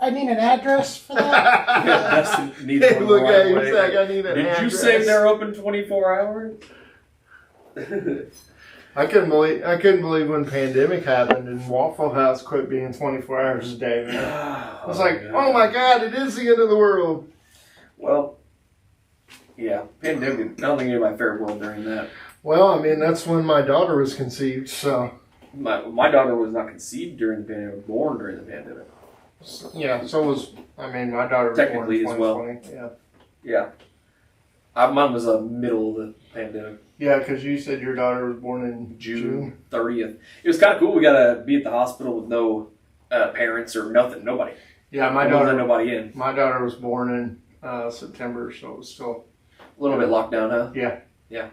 I need an address for that. Dustin needs one Look right at him. away. He's like, I need an Did address. you say they're open 24 hours? I couldn't believe when pandemic happened and Waffle House quit being 24 hours a day, man. I was like, oh my God, it is the end of the world. Well, yeah, pandemic. I don't think anybody fared well during that. Well, I mean, that's when my daughter was conceived, so. My daughter was not conceived during the pandemic, born during the pandemic. Yeah, so was, I mean, my daughter was Technically born in as well. 2020. Yeah. Mine was the middle of the pandemic. Yeah, because you said your daughter was born in June 30th. It was kind of cool. We got to be at the hospital with no parents or nothing. Nobody. Yeah, My daughter. Nobody in. My daughter was born in September, so it was still A little bit locked down, huh? Yeah. Yeah.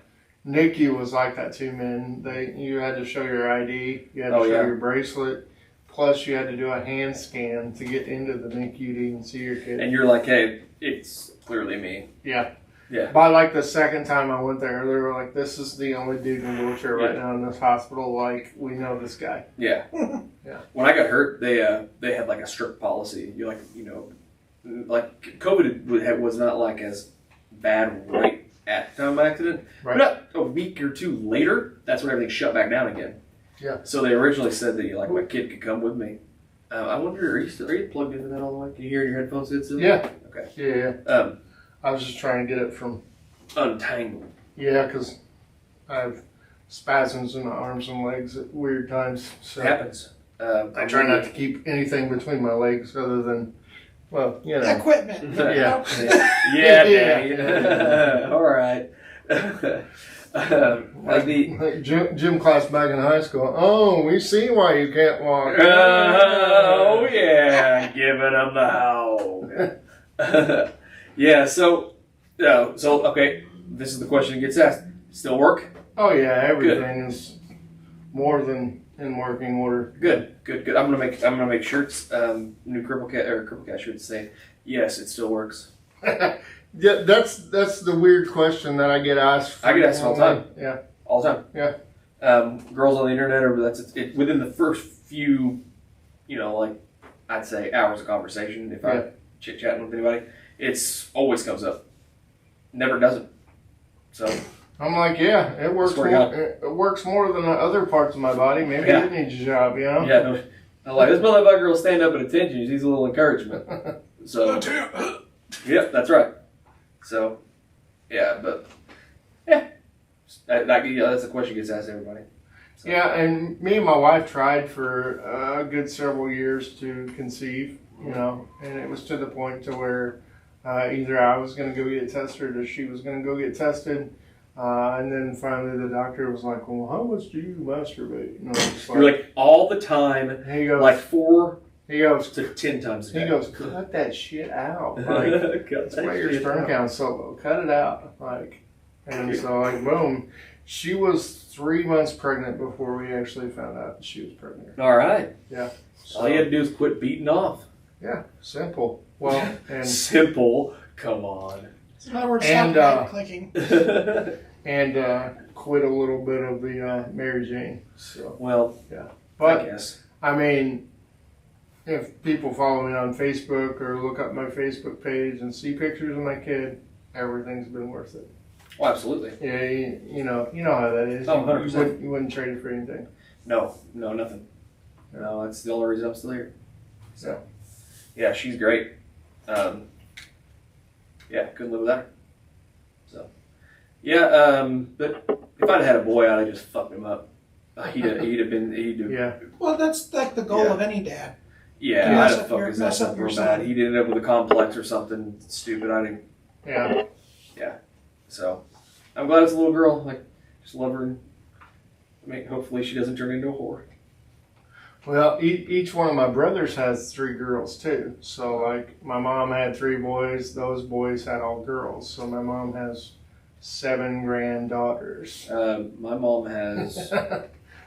NICU was like that too, man. You had to show your ID, you had to show your bracelet, plus you had to do a hand scan to get into the NICU to even see your kid. And you're like, hey, it's clearly me. Yeah. Yeah. By like the second time I went there, they were like, this is the only dude in a wheelchair right now in this hospital. Like, we know this guy. Yeah. Yeah. When I got hurt, they had like a strict policy. You like COVID was not like as bad right at the time of my accident. Right. But a week or two later, that's when everything shut back down again. Yeah. So they originally said that my kid could come with me. I wonder, are you plugged into that all the way? Can you hear your headphones still? Yeah. Okay. Yeah. I was just trying to get it from untangled. Yeah, because I have spasms in my arms and legs at weird times. So it happens. I try not to keep anything between my legs other than, well, you know. Equipment. Yeah. Yeah. All right. Like gym class back in high school. Oh, we see why you can't walk. Oh, yeah. Giving them the howl. Yeah, so okay, this is the question that gets asked. Still work? Oh yeah, everything is more than in working order. Good. I'm gonna make shirts. New CrippleCast shirts say, yes, it still works. Yeah, that's the weird question that I get asked. I get asked all the time. Yeah, all the time. Yeah. Girls on the internet, or within the first few, I'd say hours of conversation. If I chit chatting with anybody. It's always comes up. Never doesn't. So I'm like, yeah, it works. It works more than the other parts of my body. Maybe it needs a job, you know. Yeah, no, I'm like, this motherfucker will stand up at attention. He needs a little encouragement. So, yep, that's right. So, yeah, but that's the question gets asked to everybody. So. Yeah, and me and my wife tried for a good several years to conceive, you know, and it was to the point to where. Either I was going to go get tested or she was going to go get tested. And then finally the doctor was like, well, how much do you masturbate? You're like all the time, he goes, like 4 to 10 times a day. He goes, cut that shit out. Like, that's why your sperm count's so low. Cut it out. And so boom. She was 3 months pregnant before we actually found out that she was pregnant. All right. Yeah. So, all you had to do is quit beating off. Yeah, simple. Well, and simple. Come on. In other words, stop clicking. And quit a little bit of the Mary Jane. So yeah. But I guess. I mean, if people follow me on Facebook or look up my Facebook page and see pictures of my kid, everything's been worth it. Oh, absolutely. Yeah, you know how that is. Oh, 100%. You wouldn't trade it for anything. No, nothing. No, that's the only reason I'm still here. So. Yeah, she's great. Couldn't live without her. So, but if I'd had a boy, I'd have just fucked him up. He'd have been. Yeah. Well, that's like the goal of any dad. Yeah, I'd have fucked his ass up real bad. He'd end up with a complex or something stupid. Yeah. Yeah. So, I'm glad it's a little girl. Just love her. And hopefully she doesn't turn into a whore. Well, each one of my brothers has 3 girls too. So like my mom had 3 boys. Those boys had all girls. So my mom has 7 granddaughters. My mom has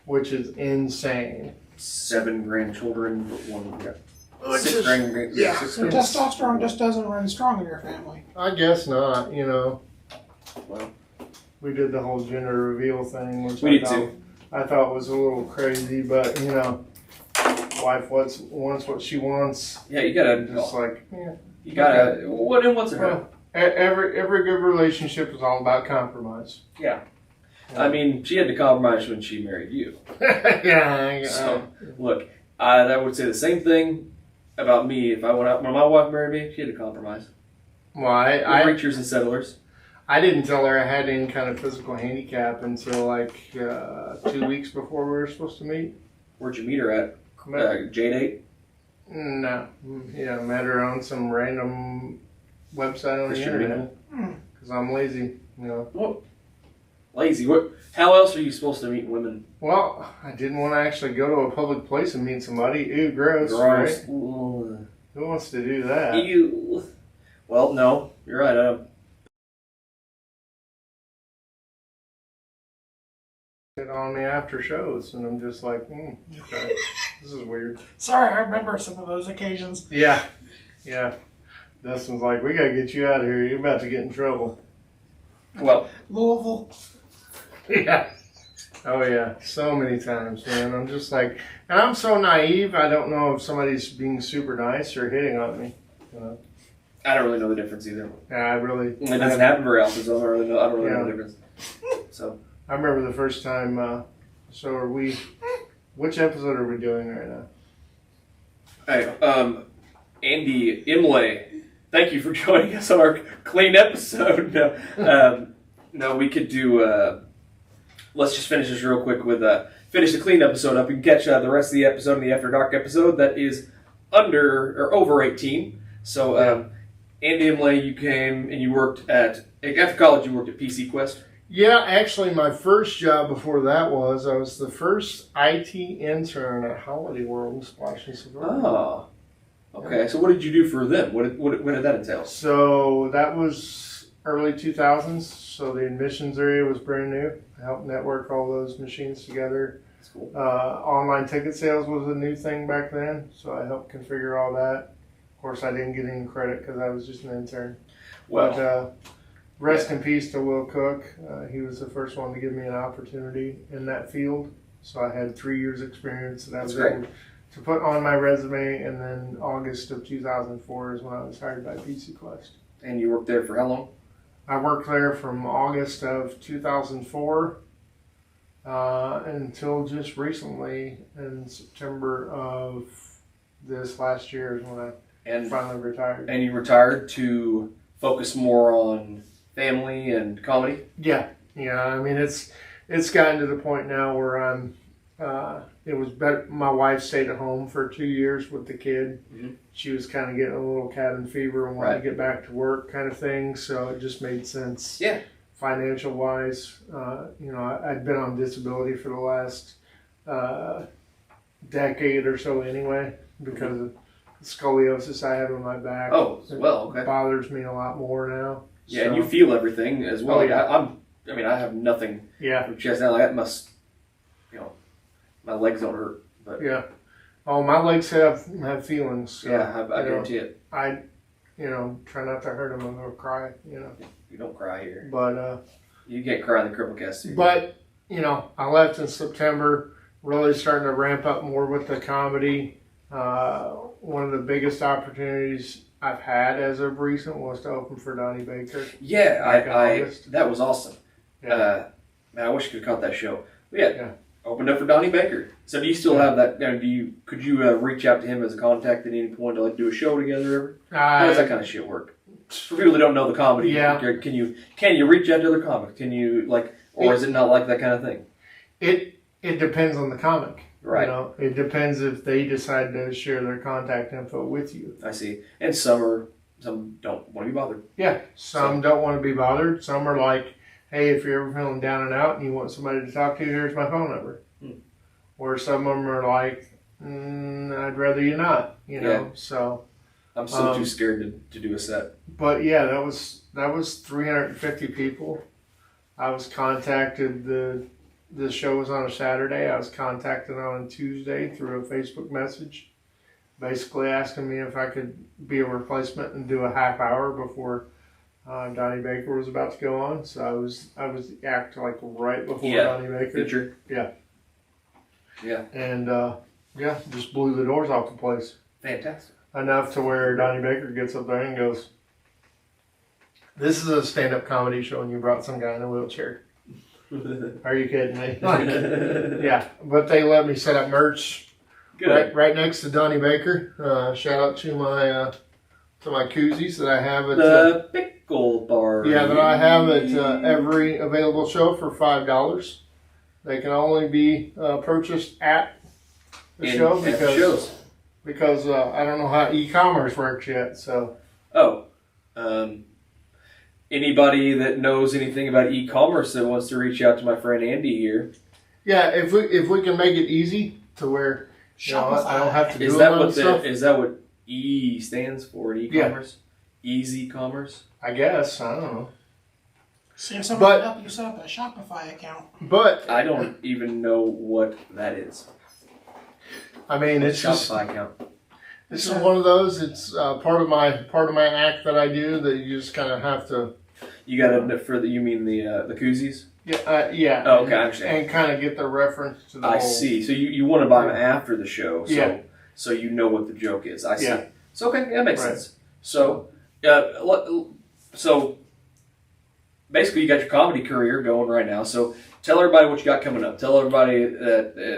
Which is insane. 7 grandchildren, but one. Yeah. Which 6 is- grand. yeah. 6 So testosterone just doesn't run strong in your family. I guess not. You know, Well, we did the whole gender reveal thing, which we did too. I thought was a little crazy, but you know, wife wants what she wants. Yeah, you gotta. Just like yeah. You gotta. What in what's it hurt? Well, every good relationship is all about compromise. Yeah. I mean, she had to compromise when she married you. Yeah. So, look, I would say the same thing about me. If I went out when my wife married me, she had to compromise. Well, I Preachers and settlers. I didn't tell her I had any kind of physical handicap until like 2 weeks before we were supposed to meet. Where'd you meet her at? J-Date? No. Yeah, met her on some random website on the Christian internet. Because I'm lazy, you know. What? Lazy. What? How else are you supposed to meet women? Well, I didn't want to actually go to a public place and meet somebody. Ew, gross. Right? Ugh. Who wants to do that? Ew. Well, no, you're right. On the after shows, and I'm just like, okay, this is weird. Sorry, I remember some of those occasions. Yeah. Dustin's like, we gotta get you out of here. You're about to get in trouble. Well, Louisville. Yeah. Oh yeah, so many times, man. I'm just like, and I'm so naive. I don't know if somebody's being super nice or hitting on me. You know? I don't really know the difference either. Yeah, I really. It doesn't happen very often, so I don't really know the difference. So. I remember the first time. So are we? Which episode are we doing right now? Hey, Andy Imlay, thank you for joining us on our clean episode. No, we could do. Let's just finish this real quick with finish the clean episode up. You can catch the rest of the episode in the After Dark episode that is under or over 18. So, Andy Imlay, you came and you worked after college. You worked at PC Quest. Yeah, actually, my first job before that I was the first IT intern at Holiday World in Splash and Suburban. Oh, okay. So what did you do for them? What did that entail? So that was early 2000s. So the admissions area was brand new. I helped network all those machines together. That's cool. Online ticket sales was a new thing back then, so I helped configure all that. Of course, I didn't get any credit because I was just an intern. Well, But rest in peace to Will Cook. He was the first one to give me an opportunity in that field. So I had 3 years experience that I was able to put on my resume. And then August of 2004 is when I was hired by PC Quest. and you worked there for how long? I worked there from August of 2004 until just recently in September of this last year is when I finally retired. And you retired to focus more on family and comedy? Yeah. I mean, it's gotten to the point now where I'm. It was better. My wife stayed at home for 2 years with the kid. Mm-hmm. She was kind of getting a little cabin fever and wanted to get back to work, kind of thing. So it just made sense. Yeah. Financial wise, I'd been on disability for the last decade or so anyway because of the scoliosis I have in my back. Oh, well, okay. It bothers me a lot more now. Yeah, so, and you feel everything as well. Oh, yeah. I have nothing Yeah. from chest down. Like that must, my legs don't hurt. But Yeah. Oh, my legs have feelings. So, yeah, I guarantee it. I try not to hurt them and they'll cry, You don't cry here. But, You can't cry in the CrippleCast too. But, I left in September, really starting to ramp up more with the comedy. One of the biggest opportunities I've had as of recent was to open for Donnie Baker. Yeah, that was awesome. Yeah. Man, I wish you could have caught that show. But yeah, Yeah. opened up for Donnie Baker. So do you still have that? Could you reach out to him as a contact at any point to do a show together? How does that kind of shit work? For people that don't know the comedy, Yeah. Can you reach out to other comics? Can you or is it not like that kind of thing? It depends on the comic. Right. It depends if they decide to share their contact info with you. I see. And some don't want to be bothered. Yeah. Some don't want to be bothered. Some are like, hey, if you're ever feeling down and out and you want somebody to talk to, here's my phone number. Or some of them are like, I'd rather you not, you know. So I'm still too scared to do a set. But yeah, that was 350 people. I was contacted. The show was on a Saturday. I was contacted on a Tuesday through a Facebook message, basically asking me if I could be a replacement and do a half hour before Donnie Baker was about to go on. So I was act like right before Donnie Baker. Picture. Yeah. Yeah. And just blew the doors off the place. Fantastic. Enough to where Donnie Baker gets up there and goes, "This is a stand-up comedy show, and you brought some guy in a wheelchair. Are you kidding me?" Yeah, but they let me set up merch right next to Donnie Baker. Shout out to my koozies that I have at the pickle bar. Yeah, that I have at every available show for $5. They can only be purchased at the show because I don't know how e-commerce works yet. So anybody that knows anything about e-commerce that wants to reach out to my friend Andy here. Yeah, if we can make it easy to where I don't have to do stuff. Is that what E stands for in e-commerce? Yeah. Easy commerce? I guess. I don't know. See if someone can help you set up a Shopify account. But I don't even know what that is. I mean, it's Shopify account. This is one of those. It's part of my act that I do that you just kind of have to. You got to you mean the koozies? Yeah. Yeah. Oh, okay, I understand. And kind of get the reference to the. I see. So you want to buy them after the show, so you know what the joke is. I see. Yeah. So okay, that makes sense. So so basically, you got your comedy career going right now. So tell everybody what you got coming up. Tell everybody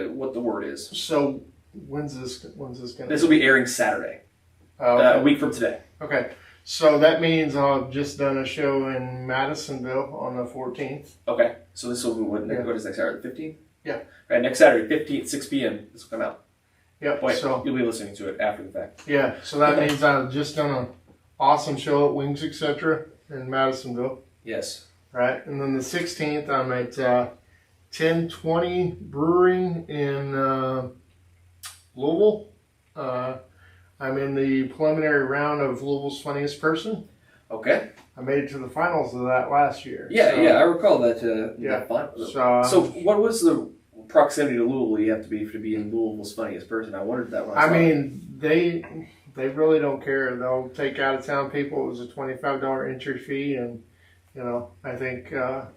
what the word is. So when's this going? This will be airing Saturday, okay. A week from today. Okay. So that means I've just done a show in Madisonville on the 14th. Okay. So this will be what is next Saturday? 15th? Yeah. Right, next Saturday, 15th, 6 p.m. This will come out. Yep. Wait, so you'll be listening to it after the fact. Yeah. So that means I've just done an awesome show at Wings Etc. in Madisonville. Yes. Right. And then the 16th, I'm at 1020 Brewing in Louisville. I'm in the preliminary round of Louisville's Funniest Person. Okay. I made it to the finals of that last year. Yeah, I recall that. That final. So what was the proximity to Louisville you have to be in Louisville's Funniest Person? I wondered that when I saw mean, they really don't care. They'll take out of town people. It was a $25 entry fee, and I think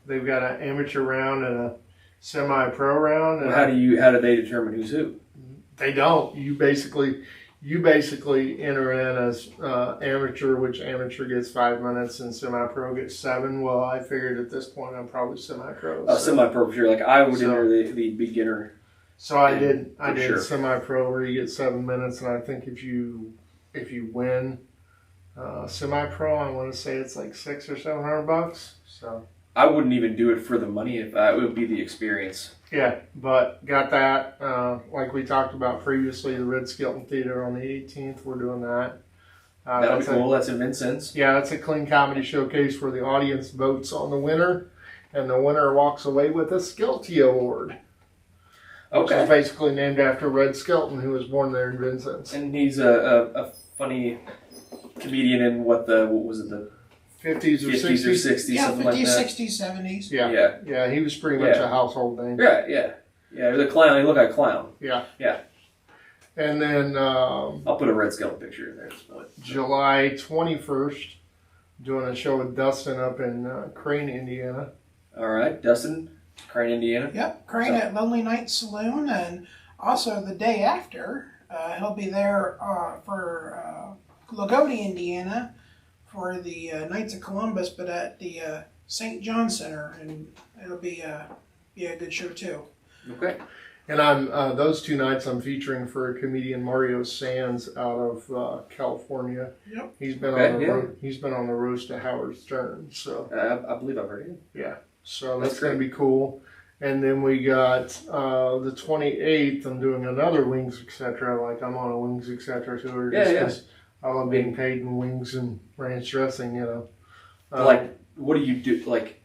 they've got an amateur round and a semi-pro round. And how do they determine who's who? They don't. You basically enter in as amateur, which amateur gets 5 minutes and semi-pro gets 7. Well, I figured at this point I'm probably semi-pro. Semi-pro for sure. Like I would enter the beginner. So I did sure. semi-pro where you get 7 minutes, and I think if you win semi-pro, I want to say it's like $600 or $700. So I wouldn't even do it for the money if it would be the experience. Yeah, but got that. Like we talked about previously, the Red Skelton Theater on the 18th. We're doing that. That'll be cool. That's in Vincennes. Yeah, that's a clean comedy showcase where the audience votes on the winner, and the winner walks away with a Skelty Award. Which is basically named after Red Skelton, who was born there in Vincennes. And he's a funny comedian in what was it, the 50s or 60s? Yeah, something 50s, like that. 60s, 70s. Yeah, he was pretty much a household name. Yeah. The clown. He looked like a clown. Yeah. And then I'll put a Red Skelton picture in there at this point. July 21st, doing a show with Dustin up in Crane, Indiana. All right, Dustin, Crane, Indiana. Yep, Crane at Lonely Night Saloon, and also the day after, he'll be there for Lagodi, Indiana, for the Knights of Columbus, but at the St. John Center, and it'll be a good show too. Okay. And I'm those 2 nights I'm featuring for comedian Mario Sands out of California. Yep. He's been on the roast to Howard Stern. So I believe I've heard him. Yeah. So that's going to be cool. And then we got the 28th. I'm doing another Wings Etc. Like I'm on a Wings Etc. tour. Because I love being paid in wings and ranch dressing. Like, what do you do? Like,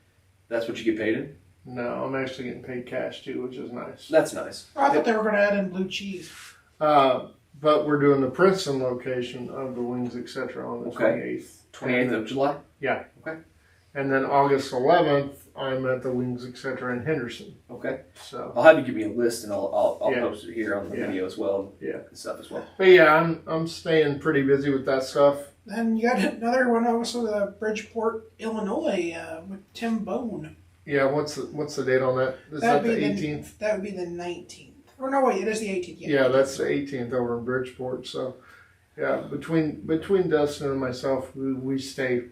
that's what you get paid in? No, I'm actually getting paid cash too, which is nice. That's nice. I thought they were going to add in blue cheese. But we're doing the Princeton location of the Wings Etc. on the 28th. 28th of July? Yeah. Okay. And then August 11th, I'm at the Wings Etc. in Henderson. Okay. So I'll have you give me a list, and I'll post it here on the video as well. And stuff as well. But yeah, I'm staying pretty busy with that stuff. Then you got another one, also the Bridgeport, Illinois, with Tim Bone. Yeah, what's the date on that? Is that the 18th? That would be the 19th. Or no, wait, it is the 18th. Yeah, that's the 18th over in Bridgeport. So, yeah, between Dustin and myself, we stay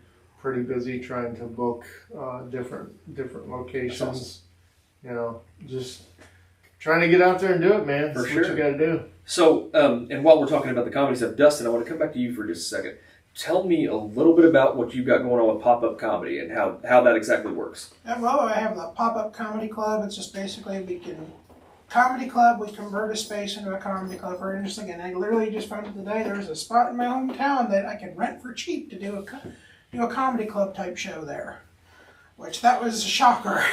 pretty busy trying to book different locations. Awesome. You know, just trying to get out there and do it, man. That's what you got to do. So, and while we're talking about the comedy stuff, Dustin, I want to come back to you for just a second. Tell me a little bit about what you've got going on with pop-up comedy and how that exactly works. Well, I have the pop-up comedy club. It's just basically we convert a space into a comedy club. For instance, and I literally just found out today there's a spot in my hometown that I can rent for cheap to do a comedy club type show there, which that was a shocker.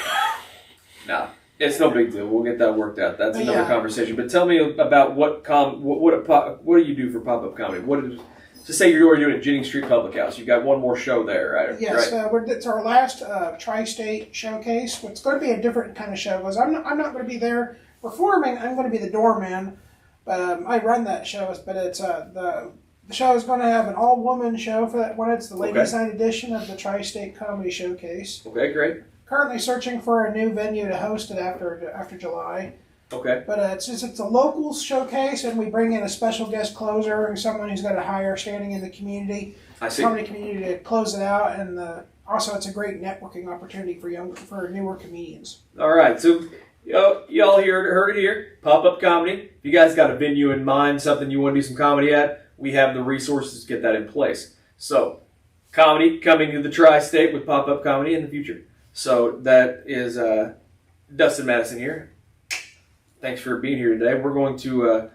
Nah, it's no big deal. We'll get that worked out. That's another conversation. But tell me about what do you do for pop-up comedy? To say you're doing it at Jennings Street Public House. You've got one more show there, right? Yes, right? It's our last tri-state showcase. It's going to be a different kind of show because I'm not going to be there performing. I'm going to be the doorman, but I run that show. But it's the show is going to have an all-woman show for that one. It's the ladies' night edition of the Tri-State Comedy Showcase. Okay, great. Currently searching for a new venue to host it after July. Okay. But it's a local showcase, and we bring in a special guest closer, someone who's got a higher standing in the community, comedy community, to close it out. And also, it's a great networking opportunity for newer comedians. All right, so y'all heard it here. Pop-up comedy. If you guys got a venue in mind, something you want to do some comedy at, we have the resources to get that in place. So, comedy coming to the Tri-State with pop-up comedy in the future. So that is Dustin Madison here. Thanks for being here today. We're going to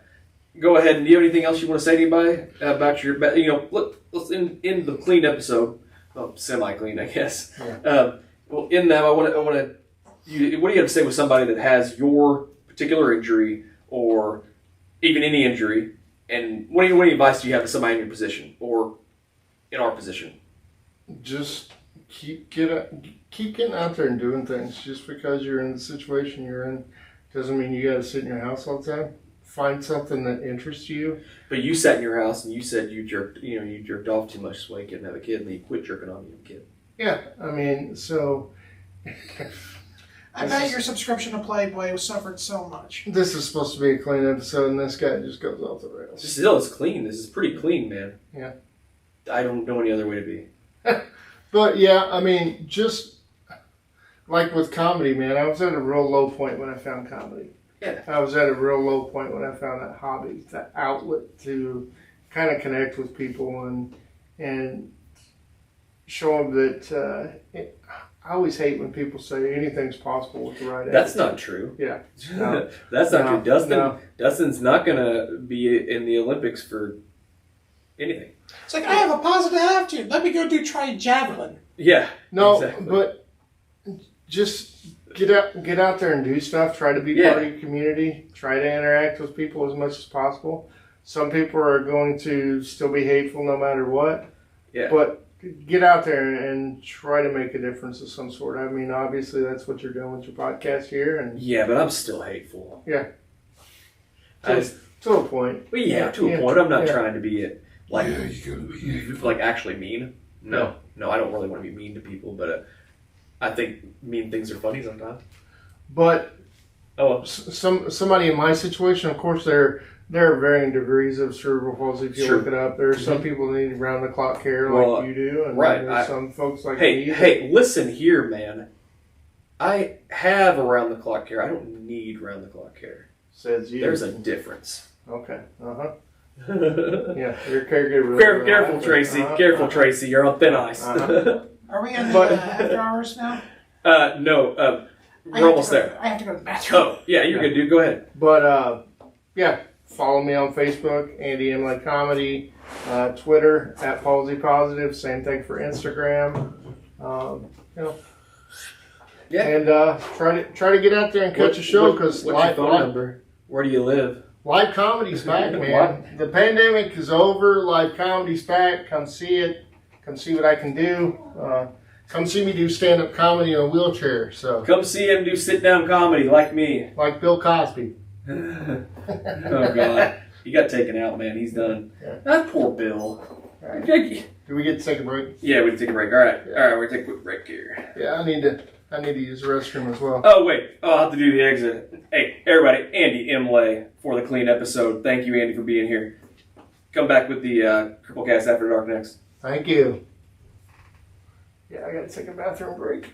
go ahead and do you have anything else you want to say to anybody about your, let's end the clean episode. Well, semi-clean, I guess. Yeah. Well, in that, what do you have to say with somebody that has your particular injury or even any injury, and what advice do you have to somebody in your position or in our position? Just keep getting out there and doing things. Just because you're in the situation you're in doesn't mean you got to sit in your house all the time. Find something that interests you. But you sat in your house and you said you jerked off too much so you couldn't have a kid, and then you quit jerking off your kid. Yeah, I mean, so. I bet your subscription to Playboy suffered so much. This is supposed to be a clean episode, and this guy just goes off the rails. Still, it's clean. This is pretty clean, man. Yeah. I don't know any other way to be. But yeah, I mean, just like with comedy, man, I was at a real low point when I found comedy. Yeah. I was at a real low point when I found that hobby, that outlet to kind of connect with people and show them that I always hate when people say anything's possible with the right attitude. That's not true. Yeah. No. That's not true. Dustin's not going to be in the Olympics for anything. It's like, I have a positive attitude. Let me go try javelin. Yeah. No, exactly. But just get out there and do stuff. Try to be part of your community. Try to interact with people as much as possible. Some people are going to still be hateful no matter what. Yeah. But get out there and try to make a difference of some sort. I mean, obviously that's what you're doing with your podcast here. And yeah, but I'm still hateful. Yeah. To a point. Well, to a point. I'm not trying to be like actually mean. No, I don't really want to be mean to people, but I think mean things are funny sometimes. But somebody in my situation, of course, there are varying degrees of cerebral palsy. If you look it up, there are some people that need round-the-clock care like you do, and there's some folks like me. Hey, listen here, man. I have around-the-clock care. I don't need round-the-clock care. Says you. There's a difference. Okay. Yeah, you're caregiver. Careful, Tracy. Careful, Tracy. You're on thin ice. Are we in the after hours now? No. We're almost there. I have to go to the bathroom. Oh, yeah, you're good, dude. Go ahead. But, follow me on Facebook, Andy Imlay Comedy, Twitter, @PalsyPositive. Same thing for Instagram. Yeah. And try to get out there and catch a show because what's your phone number? Where do you live? Live comedy's back, man. The pandemic is over. Live comedy's back. Come see it. Come see what I can do. Come see me do stand-up comedy in a wheelchair. So come see him do sit-down comedy like me. Like Bill Cosby. Oh, God. He got taken out, man. He's done. Yeah. That poor Bill. Right. Do we get to take a break? Yeah, we can take a break. All right. All right, we're going to take a quick break here. Yeah, I need to use the restroom as well. Oh, wait. I'll have to do the exit. Hey, everybody. Andy Imlay for the clean episode. Thank you, Andy, for being here. Come back with the CrippleCast After Dark next. Thank you. Yeah, I got to take a bathroom break.